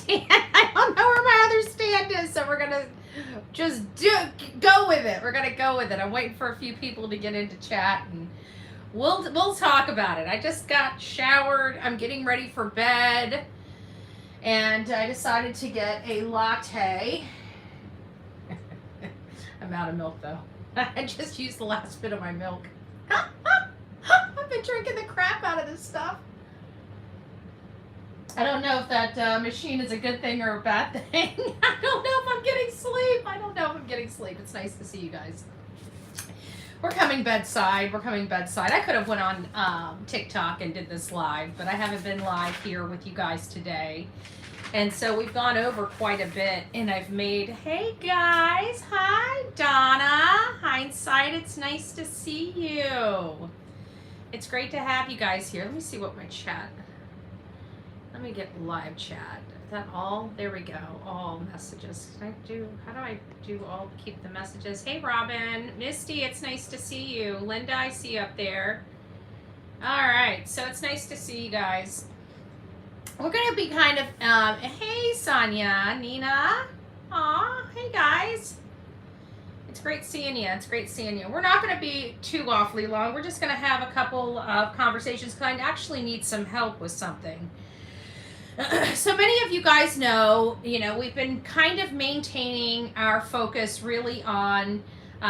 stand. I don't know where my other stand is, so we're gonna just go with it. We're gonna go with it. I'm waiting for a few people to get into chat, and we'll talk about it. I just got showered. I'm getting ready for bed, and I decided to get a latte. I'm out of milk though. I just used the last bit of my milk. I've been drinking the crap out of this stuff. I don't know if that machine is a good thing or a bad thing. I don't know if I'm getting sleep. It's nice to see you guys. We're coming bedside. I could have went on TikTok and did this live, but I haven't been live here with you guys today. And so we've gone over quite a bit, and I've made, hey guys, hi Donna, Hindsight, it's nice to see you. It's great to have you guys here. Let me see what my chat, let me get live chat. Is that all? There we go, all messages. How do I do all, keep the messages? Hey Robin, Misty, it's nice to see you. Linda, I see you up there. All right, so it's nice to see you guys. We're going to be kind of, hey Sonia, Nina, aw, hey guys. It's great seeing you. We're not going to be too awfully long. We're just going to have a couple of conversations because I actually need some help with something. So many of you guys know, we've been kind of maintaining our focus really on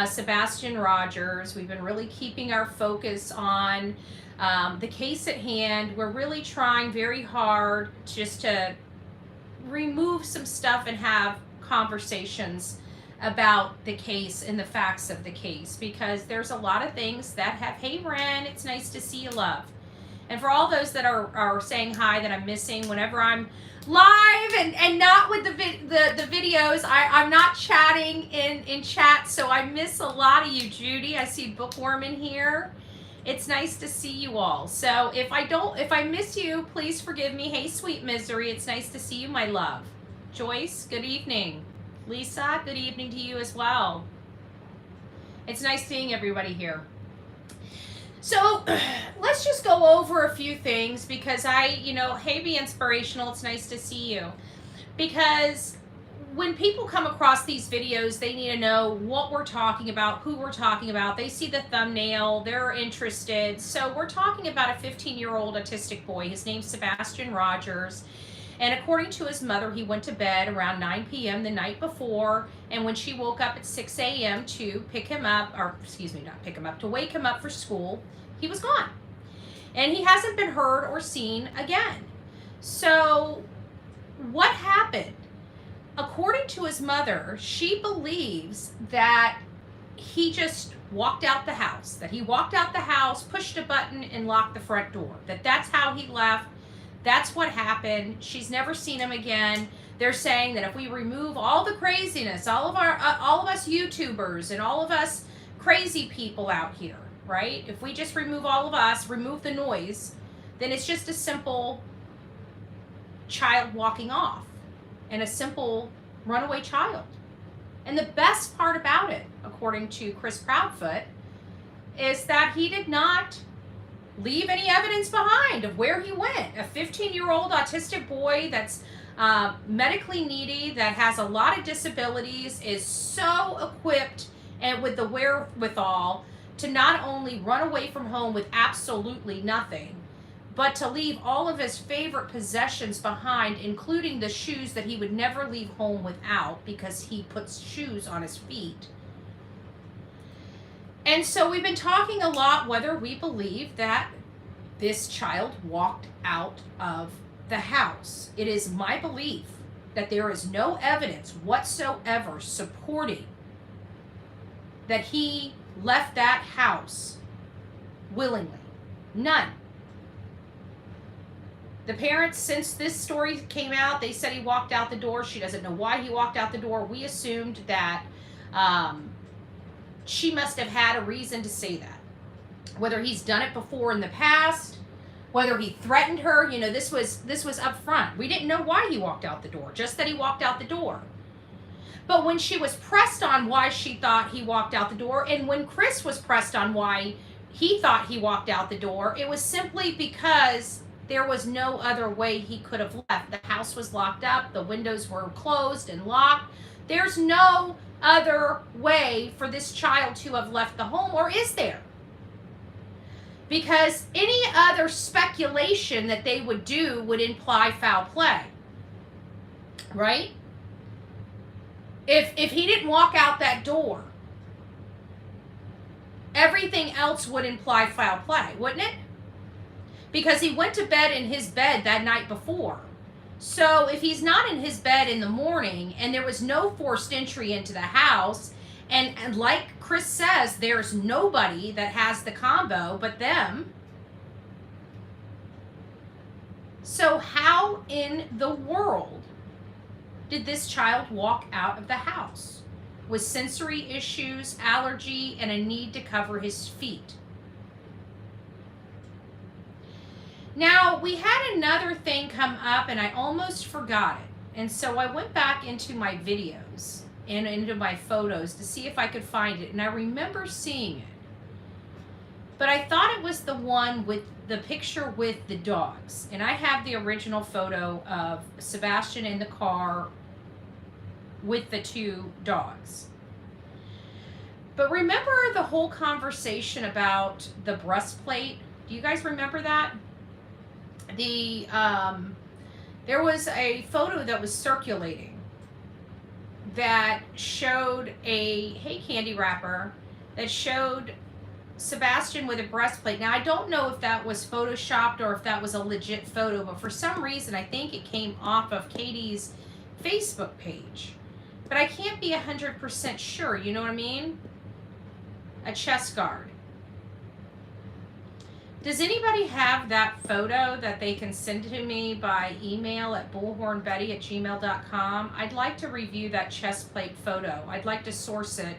Sebastian Rogers. We've been really keeping our focus on the case at hand. We're really trying very hard just to remove some stuff and have conversations about the case and the facts of the case, because there's a lot of things that have, hey Ren, it's nice to see you, love. And for all those that are saying hi that I'm missing whenever I'm live and not with the videos, I'm not chatting in chat, so I miss a lot of you. Judy, I see Bookworm in here. It's nice to see you all. So if I miss you, please forgive me. Hey, Sweet Misery, it's nice to see you, my love. Joyce, good evening. Lisa, good evening to you as well. It's nice seeing everybody here. So let's just go over a few things because hey, be inspirational. It's nice to see you. Because when people come across these videos, they need to know what we're talking about, who we're talking about. They see the thumbnail, they're interested. So we're talking about a 15-year-old autistic boy. His name's Sebastian Rogers. And according to his mother, he went to bed around 9 p.m. the night before. And when she woke up at 6 a.m. to pick him up, or excuse me, not pick him up, to wake him up for school, he was gone. And he hasn't been heard or seen again. So what happened? According to his mother, she believes that he just walked out the house, pushed a button and locked the front door, that's how he left. That's what happened. She's never seen him again. They're saying that if we remove all the craziness, all of us YouTubers and all of us crazy people out here, right? If we just remove all of us, remove the noise, then it's just a simple child walking off and a simple runaway child. And the best part about it, according to Chris Proudfoot, is that he did not leave any evidence behind of where he went. A 15-year-old autistic boy that's medically needy, that has a lot of disabilities, is so equipped and with the wherewithal to not only run away from home with absolutely nothing, but to leave all of his favorite possessions behind, including the shoes that he would never leave home without because he puts shoes on his feet. And so we've been talking a lot whether we believe that this child walked out of the house. It is my belief that there is no evidence whatsoever supporting that he left that house willingly. None. The parents, since this story came out, they said he walked out the door. She doesn't know why he walked out the door. We assumed that she must have had a reason to say that. Whether he's done it before in the past, whether he threatened her, this was up front. We didn't know why he walked out the door, just that he walked out the door. But when she was pressed on why she thought he walked out the door, and when Chris was pressed on why he thought he walked out the door, it was simply because There was no other way he could have left. The house was locked up. The windows were closed and locked. There's no other way for this child to have left the home, or is there? Because any other speculation that they would do would imply foul play, right? If he didn't walk out that door, everything else would imply foul play, wouldn't it? Because he went to bed in his bed that night before. So if he's not in his bed in the morning and there was no forced entry into the house, and like Chris says, there's nobody that has the combo but them. So how in the world did this child walk out of the house with sensory issues, allergy, and a need to cover his feet? Now, we had another thing come up and I almost forgot it. And so I went back into my videos and into my photos to see if I could find it. And I remember seeing it. But I thought it was the one with the picture with the dogs. And I have the original photo of Sebastian in the car with the two dogs. But remember the whole conversation about the breastplate? Do you guys remember that? There was a photo that was circulating that showed a Hey Candy wrapper that showed Sebastian with a breastplate. Now, I don't know if that was photoshopped or if that was a legit photo, but for some reason, I think it came off of Katie's Facebook page. But I can't be 100% sure, you know what I mean? A chest guard. Does anybody have that photo that they can send to me by email at bullhornbetty@gmail.com? I'd like to review that chest plate photo. I'd like to source it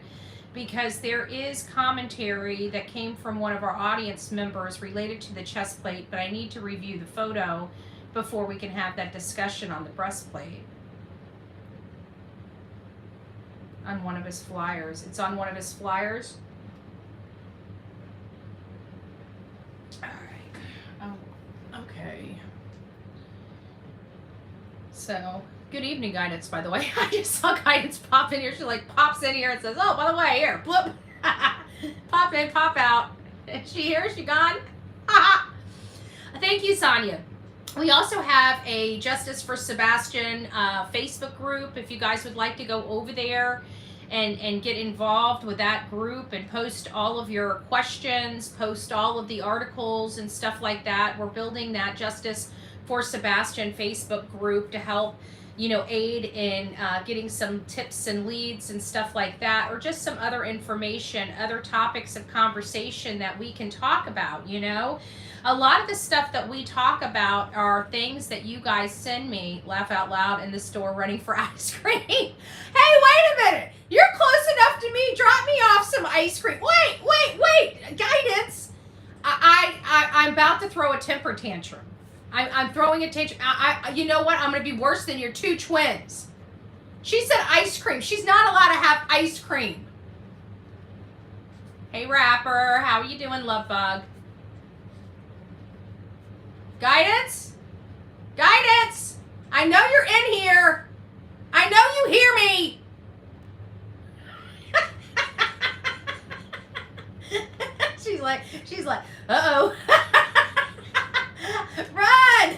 because there is commentary that came from one of our audience members related to the chest plate, but I need to review the photo before we can have that discussion on the breastplate. On one of his flyers. It's on one of his flyers. Okay. So, good evening, Guidance, by the way. I just saw Guidance pop in here. She like pops in here and says, oh, by the way, here, bloop. Pop in, pop out. Is she here? Is she gone? Thank you, Sonia. We also have a Justice for Sebastian Facebook group. If you guys would like to go over there and get involved with that group and post all of your questions, post all of the articles and stuff like that. We're building that Justice for Sebastian Facebook group to help, you know, aid in getting some tips and leads and stuff like that, or just some other information, other topics of conversation that we can talk about, you know. A lot of the stuff that we talk about are things that you guys send me, laugh out loud, in the store running for ice cream. Hey, wait a minute. You're close enough to me. Drop me off some ice cream. Wait. Guidance. I'm about to throw a temper tantrum. I'm throwing a tantrum. You know what? I'm going to be worse than your two twins. She said ice cream. She's not allowed to have ice cream. Hey, Rapper. How are you doing, love bug? Guidance? Guidance! I know you're in here. I know you hear me. She's like, uh-oh. Run!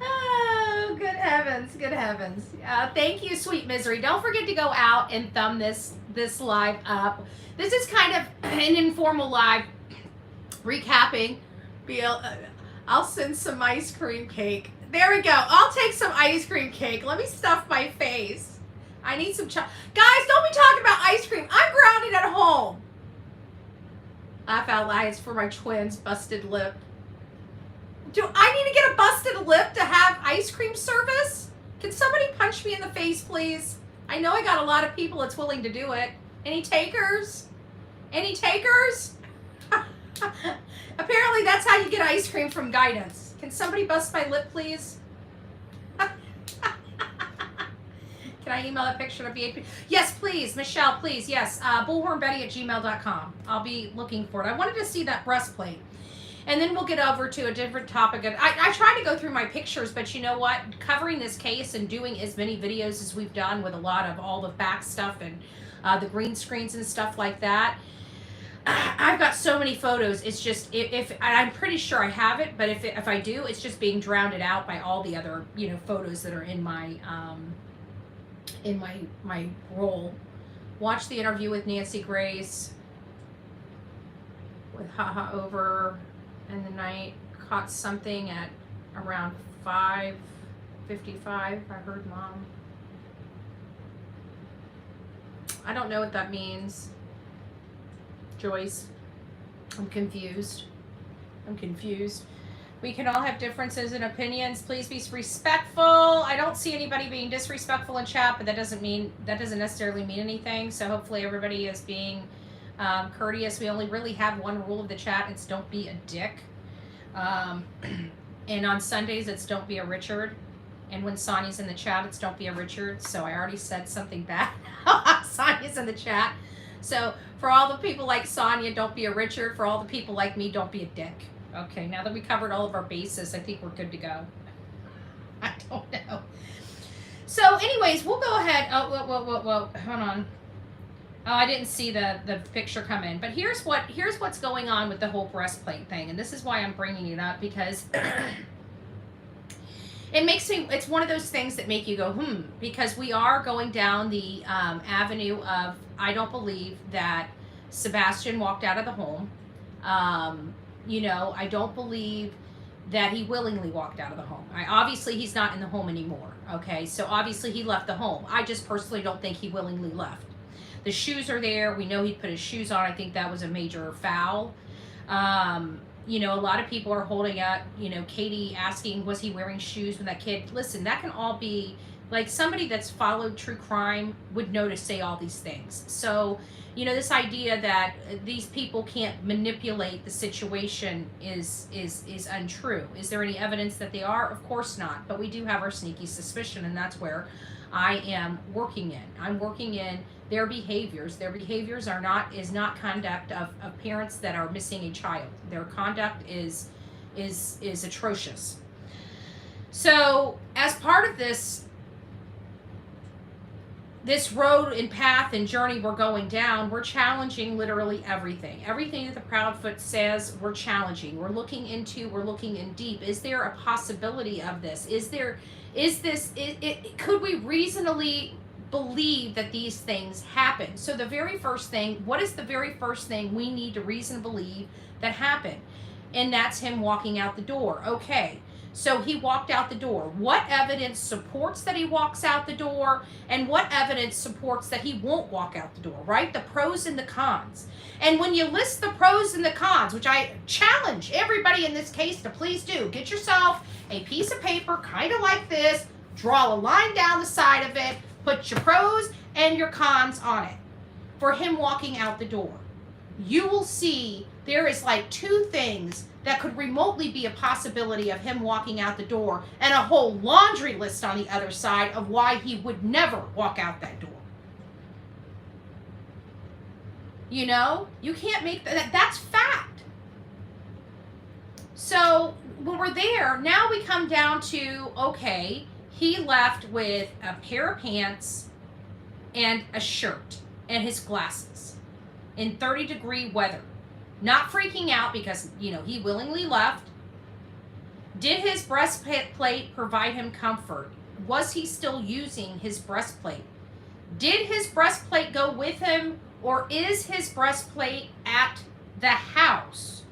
Oh, good heavens, good heavens. Thank you, Sweet Misery. Don't forget to go out and thumb this live up. This is kind of an informal live recapping. I'll send some ice cream cake. There we go. I'll take some ice cream cake. Let me stuff my face. I need some guys, don't be talking about ice cream. I'm grounded at home. Laugh out loud. It's for my twins' busted lip. Do I need to get a busted lip to have ice cream service? Can somebody punch me in the face, please? I know I got a lot of people that's willing to do it. Any takers? Any takers? Apparently that's how you get ice cream from Guidance. Can somebody bust my lip, please? Can Can I email that picture to VAP? Yes, please. Michelle, please. Yes. bullhornbetty@gmail.com. I'll be looking for it. I wanted to see that breastplate. And then we'll get over to a different topic. I try to go through my pictures, but you know what? Covering this case and doing as many videos as we've done with a lot of all the back stuff and the green screens and stuff like that, I've got so many photos. It's just, if I'm pretty sure I have it, but if I do, it's just being drowned out by all the other, you know, photos that are in my roll. Watch the interview with Nancy Grace with haha over in the night. Caught something at around 5:55. I heard Mom. I don't know what that means. Joyce, I'm confused. We can all have differences in opinions. Please be respectful. I don't see anybody being disrespectful in chat, but that doesn't necessarily mean anything. So hopefully everybody is being courteous. We only really have one rule of the chat. It's don't be a dick. And on Sundays, it's don't be a Richard. And when Sonia's in the chat, it's don't be a Richard. So I already said something bad. Sonia's in the chat. So for all the people like Sonia, don't be a Richard. For all the people like me, don't be a dick. Okay, now that we covered all of our bases, I think we're good to go. I don't know. So anyways, we'll go ahead. Oh, whoa. Hold on. Oh, I didn't see the picture come in. But here's what's going on with the whole breastplate thing. And this is why I'm bringing it up, because it's one of those things that make you go, because we are going down the avenue of, I don't believe that Sebastian walked out of the home. You know, I don't believe that he willingly walked out of the home. Obviously, he's not in the home anymore. Okay, so obviously he left the home. I just personally don't think he willingly left. The shoes are there. We know he put his shoes on. I think that was a major foul. You know, a lot of people are holding up, you know, Katie asking, was he wearing shoes when that kid? Listen, that can all be, like, somebody that's followed true crime would know to say all these things. So, you know, this idea that these people can't manipulate the situation is untrue. Is there any evidence that they are? Of course not. But we do have our sneaky suspicion, and that's where I am working in. I'm working in their behaviors. Their behaviors is not conduct of parents that are missing a child. Their conduct is atrocious. So as part of this road and path and journey we're going down, we're challenging literally everything. Everything that the Proudfoot says, we're challenging. We're looking in deep. Is there a possibility of this? Could we reasonably believe that these things happen? So the very first thing, what is the very first thing we need to reason to believe that happened? And that's him walking out the door. Okay, so he walked out the door. What evidence supports that he walks out the door? And what evidence supports that he won't walk out the door, right? The pros and the cons. And when you list the pros and the cons, which I challenge everybody in this case to please do, get yourself a piece of paper kind of like this, draw a line down the side of it, put your pros and your cons on it for him walking out the door. You will see there is like two things that could remotely be a possibility of him walking out the door, and a whole laundry list on the other side of why he would never walk out that door. You know, you can't make that's fact. So when we're there, now we come down to, okay, he left with a pair of pants and a shirt and his glasses in 30-degree weather. Not freaking out because, you know, he willingly left. Did his breastplate provide him comfort? Was he still using his breastplate? Did his breastplate go with him, or is his breastplate at the house?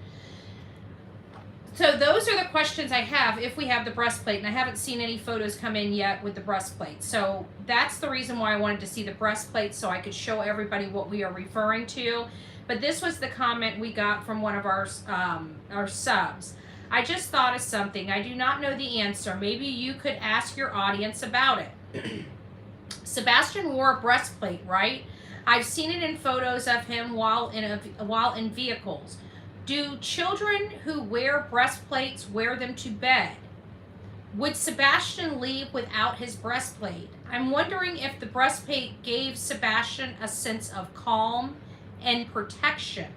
So those are the questions I have if we have the breastplate, and I haven't seen any photos come in yet with the breastplate. So that's the reason why I wanted to see the breastplate, so I could show everybody what we are referring to. But this was the comment we got from one of our subs. I just thought of something. I do not know the answer. Maybe you could ask your audience about it. Sebastian wore a breastplate, right? I've seen it in photos of him while in vehicles. Do children who wear breastplates wear them to bed? Would Sebastian leave without his breastplate? I'm wondering if the breastplate gave Sebastian a sense of calm and protection.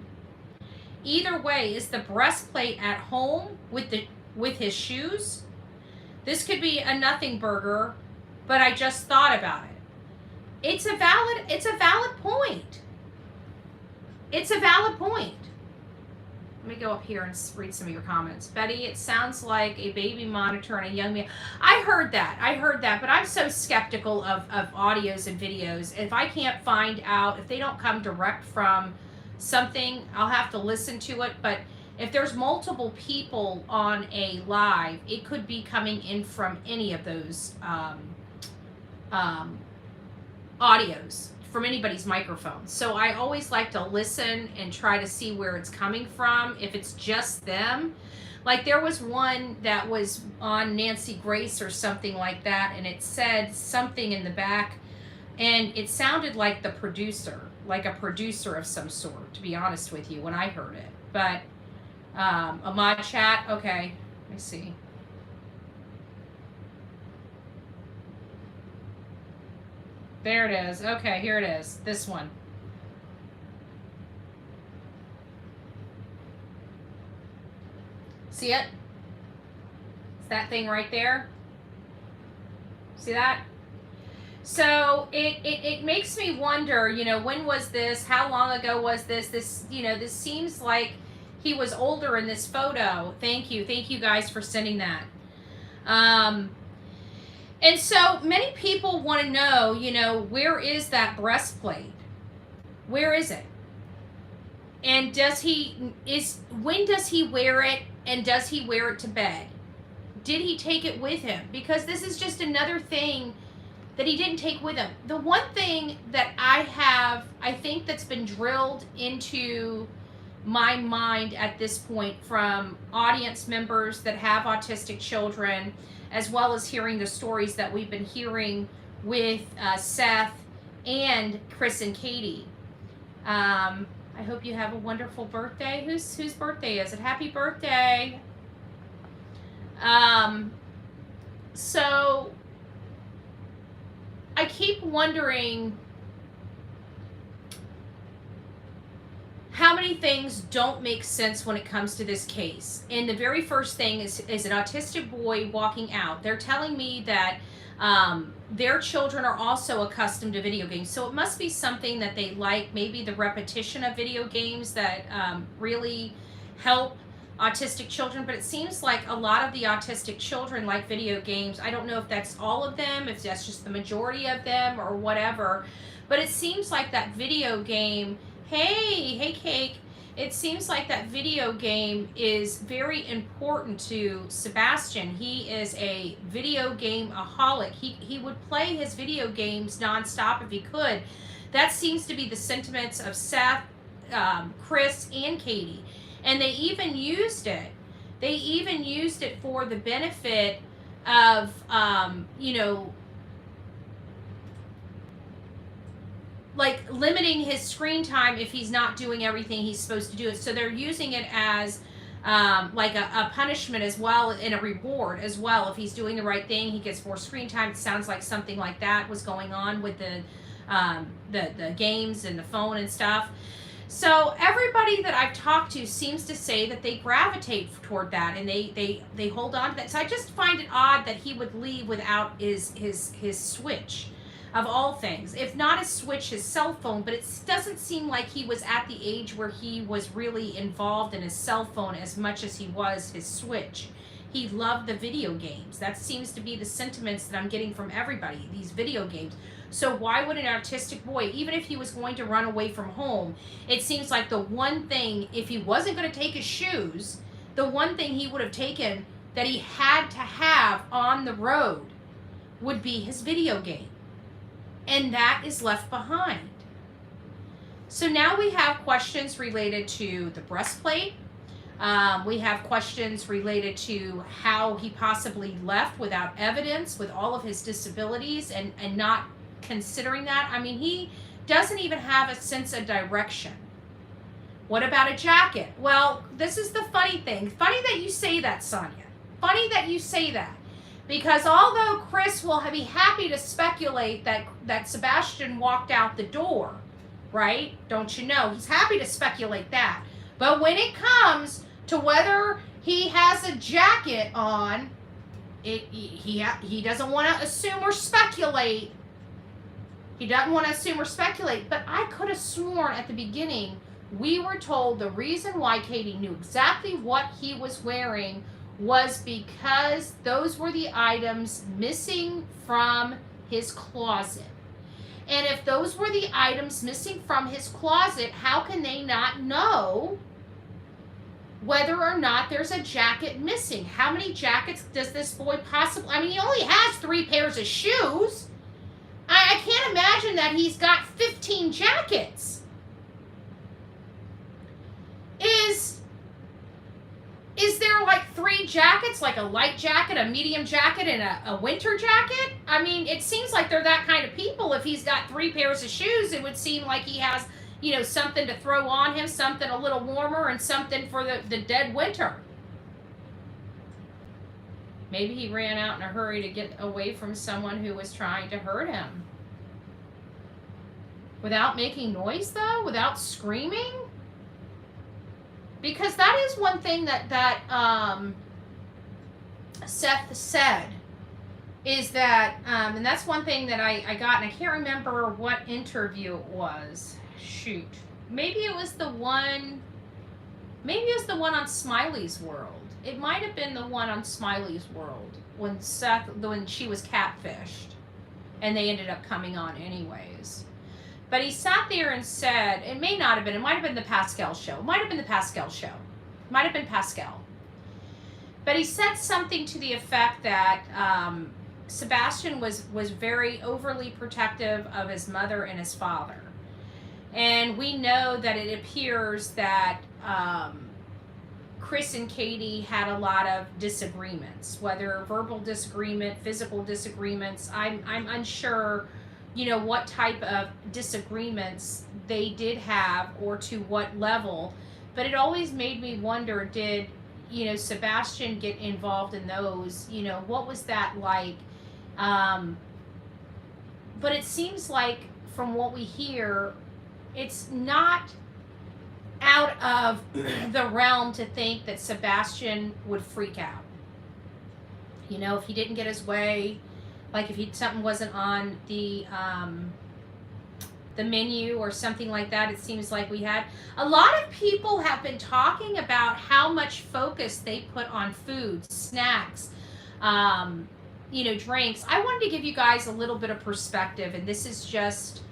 Either way, is the breastplate at home with his shoes? This could be a nothing burger, but I just thought about it. It's a valid point. It's a valid point. Let me go up here and read some of your comments. Betty, it sounds like a baby monitor and a young man. I heard that, but I'm so skeptical of audios and videos. If I can't find out, if they don't come direct from something, I'll have to listen to it. But if there's multiple people on a live, it could be coming in from any of those audios, from anybody's microphone. So I always like to listen and try to see where it's coming from, if it's just them. Like there was one that was on Nancy Grace or something like that, and it said something in the back, and it sounded like the producer, like a producer of some sort, to be honest with you, when I heard it. But a mod chat, okay, let me see. There it is. Okay, here it is. This one. See it? It's that thing right there. See that? So it makes me wonder, you know, when was this? How long ago was this? This, you know, this seems like he was older in this photo. Thank you. Thank you guys for sending that. And so many people want to know, you know, where is that breastplate? Where is it? And when does he wear it, and does he wear it to bed? Did he take it with him? Because this is just another thing that he didn't take with him. The one thing that I think that's been drilled into my mind at this point from audience members that have autistic children, as well as hearing the stories that we've been hearing with Seth and Chris and Katie. I hope you have a wonderful birthday. Whose birthday is it? Happy birthday. So I keep wondering how many things don't make sense when it comes to this case. And the very first thing is an autistic boy walking out. They're telling me that their children are also accustomed to video games. So it must be something that they like, maybe the repetition of video games that really help autistic children. But it seems like a lot of the autistic children like video games. I don't know if that's all of them, if that's just the majority of them or whatever. But it seems like that video game, hey Cake, it seems like that video game is very important to Sebastian. He is a video game-aholic. He would play his video games nonstop if he could. That seems to be the sentiments of Seth, Chris, and Katie. And they even used it. They even used it for the benefit of, you know, like limiting his screen time if he's not doing everything he's supposed to do. So they're using it as like a punishment as well, and a reward as well. If he's doing the right thing, he gets more screen time. It sounds like something like that was going on with the games and the phone and stuff. So everybody that I've talked to seems to say that they gravitate toward that, and they hold on to that. So I just find it odd that he would leave without his Switch. Of all things, if not his Switch, his cell phone. But it doesn't seem like he was at the age where he was really involved in his cell phone as much as he was his Switch. He loved the video games. That seems to be the sentiments that I'm getting from everybody, these video games. So why would an autistic boy, even if he was going to run away from home, it seems like the one thing, if he wasn't going to take his shoes, the one thing he would have taken that he had to have on the road would be his video game. And that is left behind. So now we have questions related to the breastplate. We have questions related to how he possibly left without evidence with all of his disabilities and not considering that. I mean, he doesn't even have a sense of direction. What about a jacket? Well, this is the funny thing. Funny that you say that, Sonia. Funny that you say that. Because although Chris will be happy to speculate that Sebastian walked out the door, right? Don't you know? He's happy to speculate that. But when it comes to whether he has a jacket on, he doesn't want to assume or speculate. He doesn't want to assume or speculate. But I could have sworn at the beginning we were told the reason why Katie knew exactly what he was wearing was because those were the items missing from his closet. And if those were the items missing from his closet, how can they not know whether or not there's a jacket missing? How many jackets does this boy possibly... I mean, he only has 3 pairs of shoes. I can't imagine that he's got 15 jackets. Is there like 3 jackets, like a light jacket, a medium jacket, and a winter jacket? I mean, it seems like they're that kind of people. If he's got 3 pairs of shoes, it would seem like he has, you know, something to throw on him, something a little warmer, and something for the dead winter. Maybe he ran out in a hurry to get away from someone who was trying to hurt him. Without making noise, though? Without screaming? Because that is one thing that Seth said, is that, and that's one thing that I got, and I can't remember what interview it was. Shoot. Maybe it was the one on Smiley's World. It might have been the one on Smiley's World when she was catfished, and they ended up coming on anyways. But he sat there and said, it may not have been, it might have been the Pascal show. It might have been the Pascal show. It might have been Pascal. But he said something to the effect that Sebastian was very overly protective of his mother and his father. And we know that it appears that Chris and Katie had a lot of disagreements, whether verbal disagreement, physical disagreements. I'm unsure, you know, what type of disagreements they did have or to what level. But it always made me wonder, did, you know, Sebastian get involved in those? You know, what was that like? But it seems like, from what we hear, it's not out of the realm to think that Sebastian would freak out. You know, if he didn't get his way, like if something wasn't on the menu or something like that. It seems like we had a lot of people have been talking about how much focus they put on food, snacks, you know, drinks. I wanted to give you guys a little bit of perspective, and this is just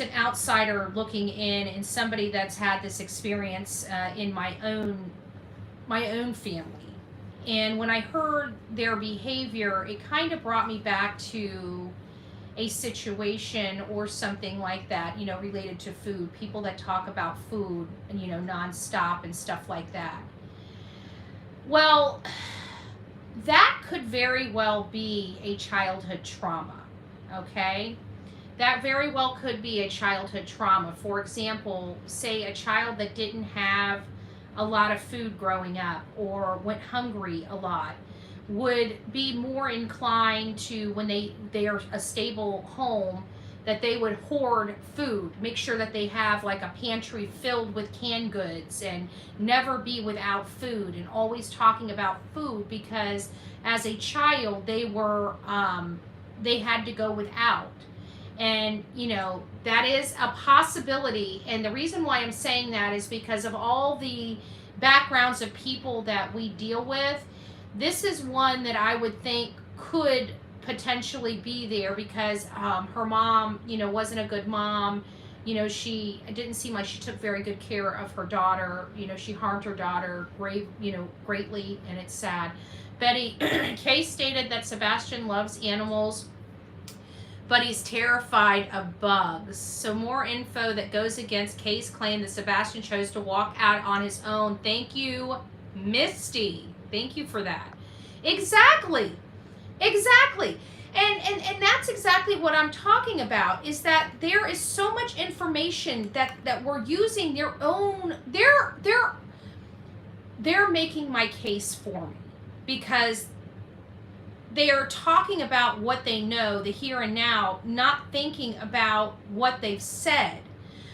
an outsider looking in, and somebody that's had this experience in my own family. And when I heard their behavior, it kind of brought me back to a situation or something like that, you know, related to food. People that talk about food, and, you know, nonstop and stuff like that. Well, that could very well be a childhood trauma, okay? That very well could be a childhood trauma. For example, say a child that didn't have a lot of food growing up or went hungry a lot would be more inclined to, when they are a stable home, that they would hoard food, make sure that they have like a pantry filled with canned goods and never be without food, and always talking about food, because as a child they had to go without. And, you know, that is a possibility. And the reason why I'm saying that is because of all the backgrounds of people that we deal with. This is one that I would think could potentially be there, because her mom, you know, wasn't a good mom. You know, it didn't seem like she took very good care of her daughter. You know, she harmed her daughter greatly, and it's sad. Betty Kay stated that Sebastian loves animals, but he's terrified of bugs. So more info that goes against Kay's claim that Sebastian chose to walk out on his own. Thank you, Misty. Thank you for that. Exactly. And that's exactly what I'm talking about, is that there is so much information that we're using their own, they're making my case for me. because they are talking about what they know, the here and now, not thinking about what they've said.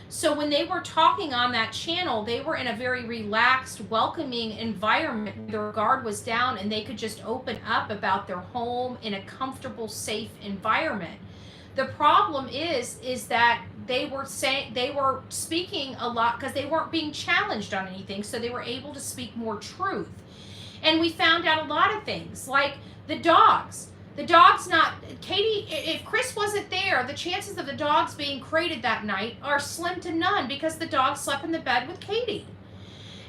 So when they were talking on that channel, they were in a very relaxed, welcoming environment. Their guard was down and they could just open up about their home in a comfortable, safe environment. The problem is that they were speaking a lot because they weren't being challenged on anything, so they were able to speak more truth. And we found out a lot of things, like the dogs. The dog's not, Katie, if Chris wasn't there, the chances of the dogs being crated that night are slim to none because the dog slept in the bed with Katie.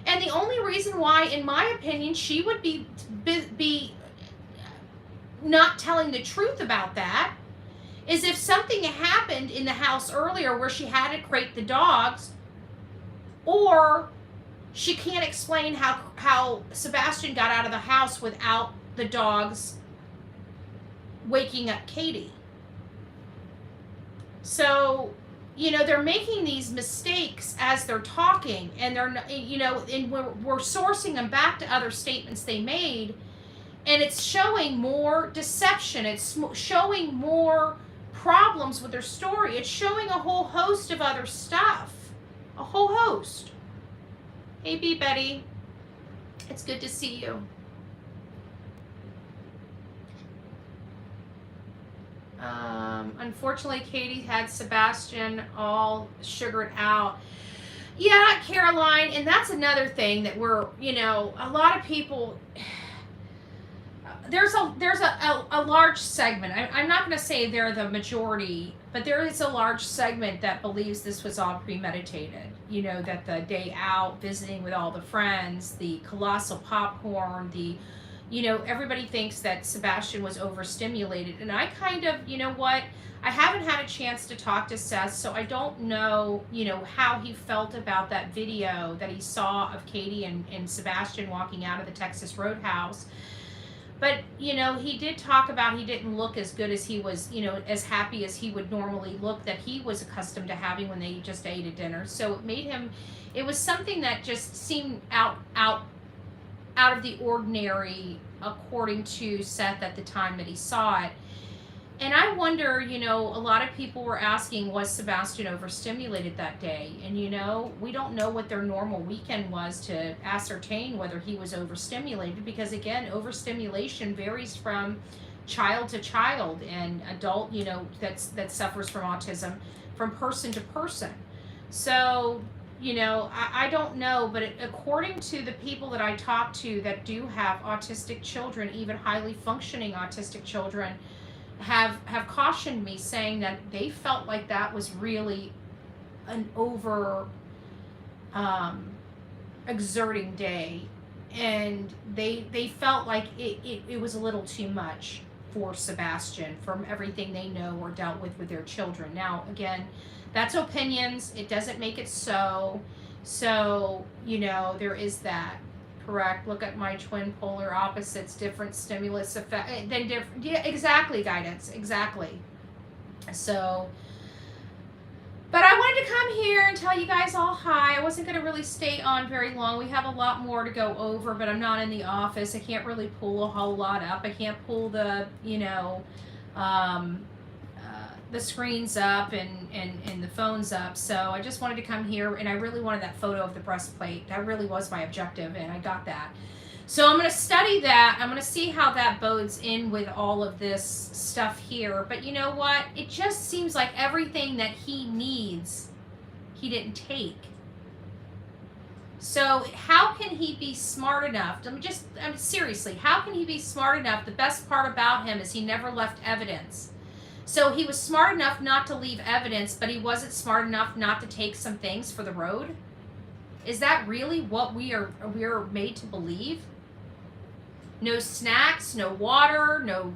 And the only reason why, in my opinion, she would be not telling the truth about that is if something happened in the house earlier where she had to crate the dogs, or she can't explain how Sebastian got out of the house without the dogs waking up Katie. So, you know, they're making these mistakes as they're talking, and they're, you know, and we're sourcing them back to other statements they made, and it's showing more deception. It's showing more problems with their story. It's showing a whole host of other stuff. A whole host. Hey, B. Betty. It's good to see you. Unfortunately, Katie had Sebastian all sugared out. Yeah, Caroline, and that's another thing that we're, you know, a lot of people, there's a large segment. I'm not going to say they're the majority, but there is a large segment that believes this was all premeditated. You know, that the day out, visiting with all the friends, the colossal popcorn, you know, everybody thinks that Sebastian was overstimulated. And I kind of, you know what, I haven't had a chance to talk to Seth, so I don't know, you know, how he felt about that video that he saw of Katie and Sebastian walking out of the Texas Roadhouse. But, you know, he did talk about he didn't look as good as he was, you know, as happy as he would normally look, that he was accustomed to having when they just ate a dinner. So it made him, it was something that just seemed out of the ordinary, according to Seth at the time that he saw it. And I wonder, you know, a lot of people were asking, was Sebastian overstimulated that day? And, you know, we don't know what their normal weekend was to ascertain whether he was overstimulated, because, again, overstimulation varies from child to child and adult, you know, that suffers from autism, from person to person. So, you know, I don't know, but according to the people that I talk to that do have autistic children, even highly functioning autistic children, have cautioned me, saying that they felt like that was really an over exerting day, and they felt like it was a little too much for Sebastian from everything they know or dealt with their children. Now, again, that's opinions. It doesn't make it so. So, you know, there is that. Correct. Look at my twin polar opposites, different stimulus effect, then different. Yeah, exactly, guidance. Exactly. So, but I wanted to come here and tell you guys all hi. I wasn't going to really stay on very long. We have a lot more to go over, but I'm not in the office. I can't really pull a whole lot up. I can't pull the, you know, the screens up and the phones up. So I just wanted to come here, and I really wanted that photo of the breastplate. That really was my objective, and I got that. So I'm going to study that. I'm going to see how that bodes in with all of this stuff here. But you know what? It just seems like everything that he needs, he didn't take. So how can he be smart enough? Seriously, how can he be smart enough? The best part about him is he never left evidence. So he was smart enough not to leave evidence, but he wasn't smart enough not to take some things for the road? Is that really what we are made to believe? No snacks, no water, no...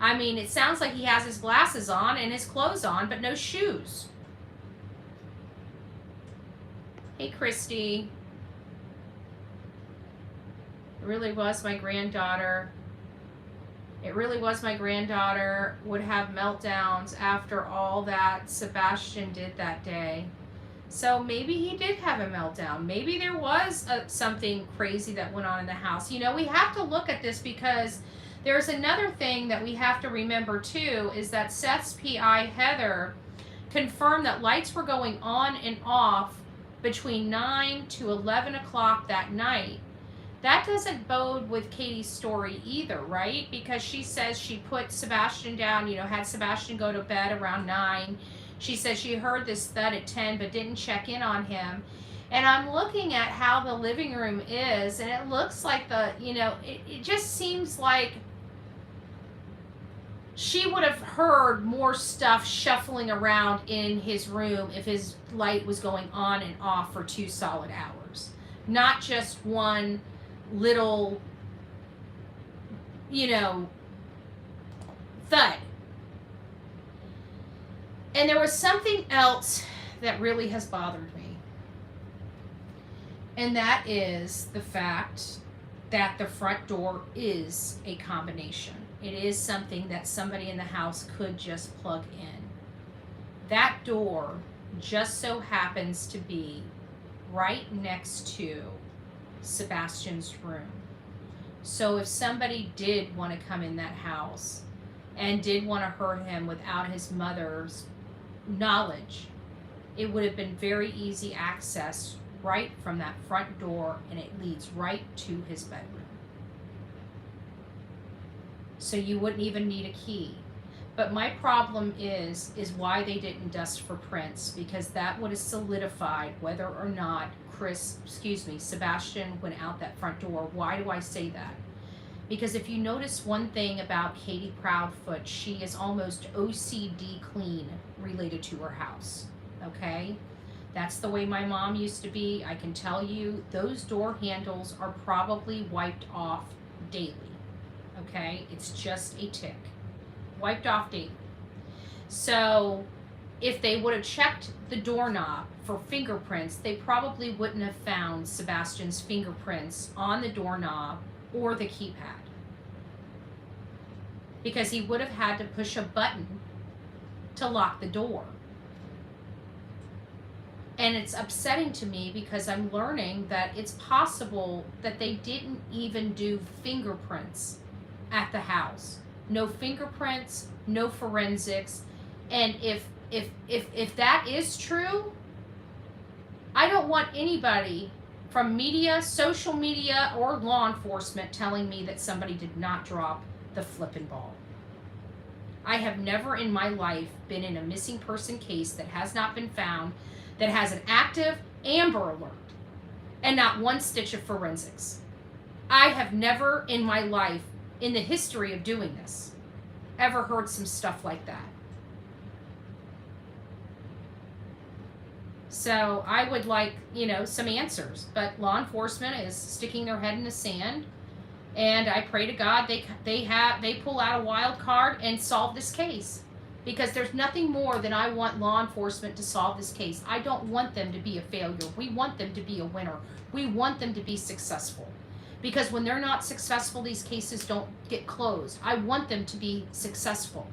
I mean, it sounds like he has his glasses on and his clothes on, but no shoes. Hey, Christy. It really was my granddaughter. It really was my granddaughter would have meltdowns after all that Sebastian did that day. So maybe he did have a meltdown. Maybe there was something crazy that went on in the house. You know, we have to look at this because there's another thing that we have to remember too, is that Seth's PI, Heather, confirmed that lights were going on and off between 9 to 11 o'clock that night. That doesn't bode with Katie's story either, right? Because she says she put Sebastian down, you know, had Sebastian go to bed around 9. She says she heard this thud at 10 but didn't check in on him. And I'm looking at how the living room is, and it looks like it just seems like she would have heard more stuff shuffling around in his room if his light was going on and off for 2 solid hours. Not just one little, thud. And there was something else that really has bothered me. And that is the fact that the front door is a combination. It is something that somebody in the house could just plug in. That door just so happens to be right next to Sebastian's room. So if somebody did want to come in that house and did want to hurt him without his mother's knowledge, it would have been very easy access right from that front door, and it leads right to his bedroom. So you wouldn't even need a key. But my problem is why they didn't dust for prints, because that would have solidified whether or not Sebastian went out that front door. Why do I say that? Because if you notice one thing about Katie Proudfoot, she is almost OCD clean related to her house, okay? That's the way my mom used to be. I can tell you those door handles are probably wiped off daily, okay? It's just a tick. Wiped off daily. So if they would have checked the doorknob for fingerprints, they probably wouldn't have found Sebastian's fingerprints on the doorknob or the keypad, because he would have had to push a button to lock the door. And it's upsetting to me because I'm learning that it's possible that they didn't even do fingerprints at the house. No fingerprints, no forensics. And if that is true, I don't want anybody from media, social media, or law enforcement telling me that somebody did not drop the flippin' ball. I have never in my life been in a missing person case that has not been found, that has an active Amber Alert, and not one stitch of forensics. I have never in my life, in the history of doing this, ever heard some stuff like that. So I would like, some answers. But law enforcement is sticking their head in the sand, and I pray to God they pull out a wild card and solve this case, because there's nothing more than I want law enforcement to solve this case. I don't want them to be a failure. We want them to be a winner. We want them to be successful, because when they're not successful, these cases don't get closed. I want them to be successful.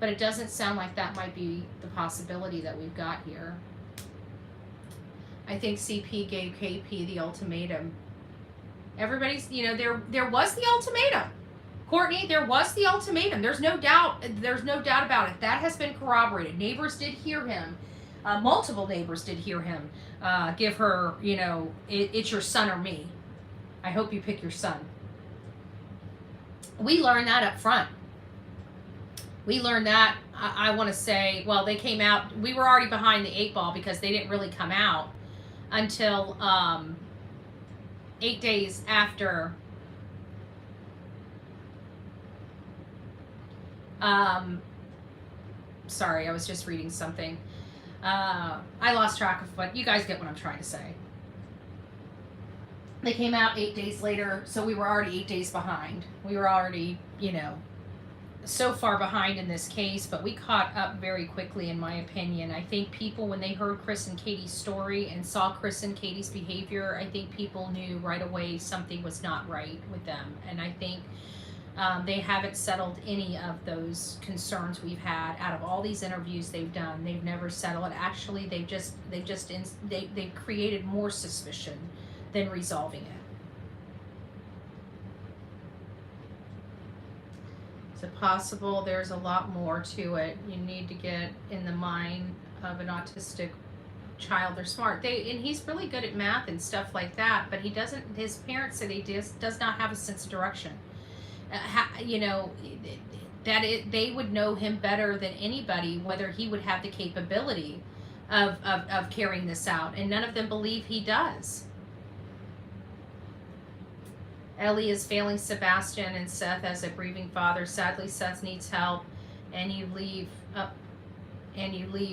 But it doesn't sound like that might be the possibility that we've got here. I think CP gave KP the ultimatum. Everybody's, there was the ultimatum. Courtney, there was the ultimatum. There's no doubt about it. That has been corroborated. Neighbors did hear him. Multiple neighbors did hear him give her, it's your son or me. I hope you pick your son. We learned that up front. We learned that, I want to say, well, they came out, we were already behind the 8 ball because they didn't really come out until 8 days after sorry, I was just reading something. I lost track of what, you guys get what I'm trying to say. They came out 8 days later, so we were already 8 days behind. We were already, so far behind in this case, but we caught up very quickly, in my opinion. I think people, when they heard Chris and Katie's story and saw Chris and Katie's behavior, I think people knew right away something was not right with them. And I think They haven't settled any of those concerns we've had. Out of all these interviews they've done, they've never settled it. Actually, they've created more suspicion than resolving it. Is it possible there's a lot more to it? You need to get in the mind of an autistic child. They're smart. And he's really good at math and stuff like that, but he doesn't, his parents said he does not have a sense of direction. You know, they would know him better than anybody, whether he would have the capability of carrying this out, and none of them believe he does. Ellie is failing Sebastian and Seth as a grieving father. Sadly, Seth needs help, and you leave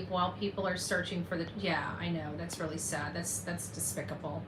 while people are searching for the. Yeah, I know, that's really sad. That's despicable.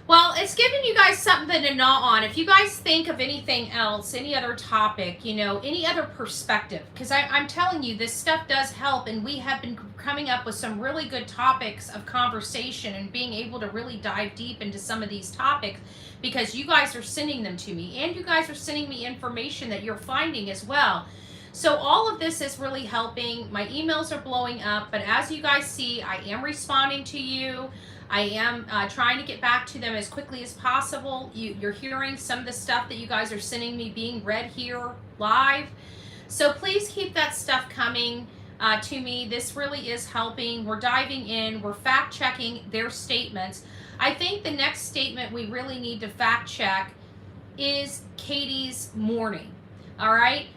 Well, it's giving you guys something to gnaw on. If you guys think of anything else, any other topic, you know, any other perspective, because I'm telling you, this stuff does help, and we have been coming up with some really good topics of conversation and being able to really dive deep into some of these topics, because you guys are sending them to me, and you guys are sending me information that you're finding as well. So all of this is really helping. My emails are blowing up, but as you guys see, I am responding to you. I am trying to get back to them as quickly as possible. You're hearing some of the stuff that you guys are sending me being read here live. So please keep that stuff coming to me. This really is helping. We're diving in. We're fact checking their statements. I think the next statement we really need to fact check is Katie's mourning. All right.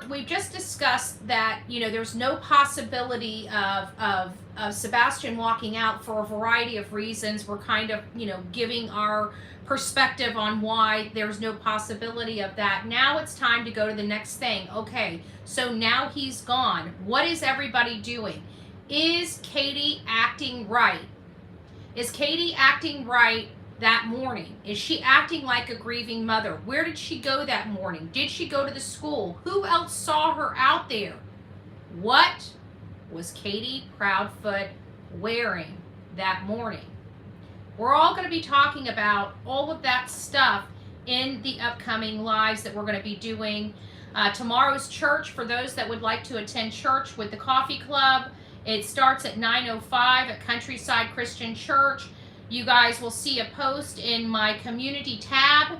We've just discussed that, you know, there's no possibility of Sebastian walking out for a variety of reasons. We're kind of, you know, giving our perspective on why there's no possibility of that. Now it's time to go to the next thing. Okay, so now he's gone. What is everybody doing? Is Katie acting right? Is Katie acting right that morning? Is she acting like a grieving mother? Where did she go that morning? Did she go to the school? Who else saw her out there? What was Katie Proudfoot wearing that morning? We're all going to be talking about all of that stuff in the upcoming lives that we're going to be doing. Tomorrow's church, for those that would like to attend church with the coffee club, it starts at 9:05 at Countryside Christian Church. You guys will see a post in my community tab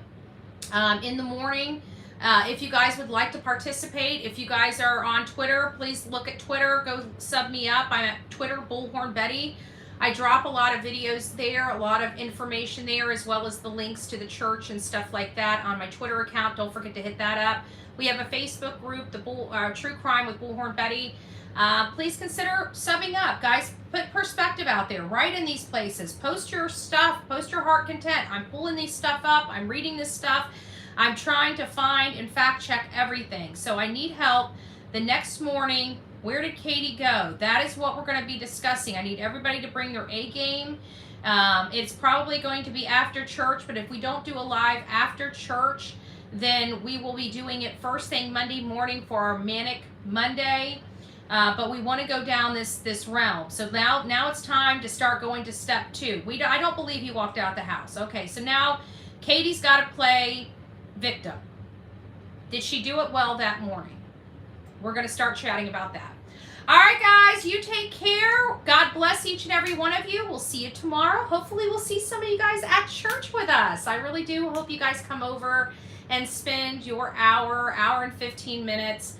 in the morning. If you guys would like to participate, if you guys are on Twitter, please look at Twitter. Go sub me up. I'm at Twitter, Bullhorn Betty. I drop a lot of videos there, a lot of information there, as well as the links to the church and stuff like that on my Twitter account. Don't forget to hit that up. We have a Facebook group, the True Crime with Bullhorn Betty. Please consider subbing up, guys. Put perspective out there. Write in these places. Post your stuff. Post your heart content. I'm pulling this stuff up. I'm reading this stuff. I'm trying to find and fact check everything. So I need help. The next morning, where did Katie go? That is what we're going to be discussing. I need everybody to bring their A game. It's probably going to be after church, but if we don't do a live after church, then we will be doing it first thing Monday morning for our Manic Monday. But we want to go down this realm. So now it's time to start going to step 2. I don't believe he walked out the house. Okay, so now Katie's got to play victim. Did she do it well that morning? We're going to start chatting about that. All right, guys, you take care. God bless each and every one of you. We'll see you tomorrow. Hopefully we'll see some of you guys at church with us. I really do hope you guys come over and spend your hour and 15 minutes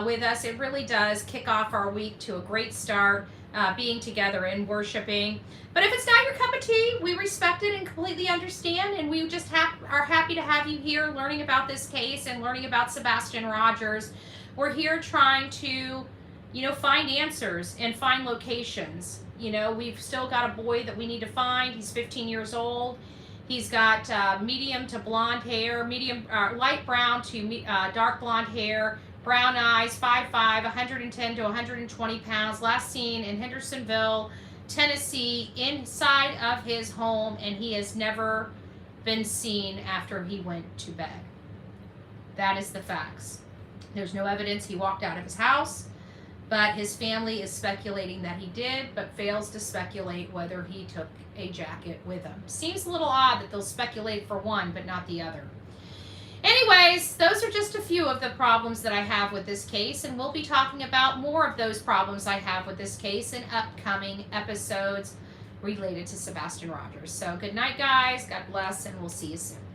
with us. It really does kick off our week to a great start, being together and worshiping. But if it's not your cup of tea, we respect it and completely understand, and we just are happy to have you here learning about this case and learning about Sebastian Rogers. We're here trying to, you know, find answers and find locations. You know, we've still got a boy that we need to find. He's 15 years old. He's got medium to blonde hair, light brown to dark blonde hair, brown eyes, 5'5", 110 to 120 pounds. Last seen in Hendersonville, Tennessee, inside of his home, and he has never been seen after he went to bed. That is the facts. There's no evidence he walked out of his house, but his family is speculating that he did, but fails to speculate whether he took a jacket with him. Seems a little odd that they'll speculate for one, but not the other. Anyways, those are just a few of the problems that I have with this case, and we'll be talking about more of those problems I have with this case in upcoming episodes related to Sebastian Rogers. So good night, guys. God bless, and we'll see you soon.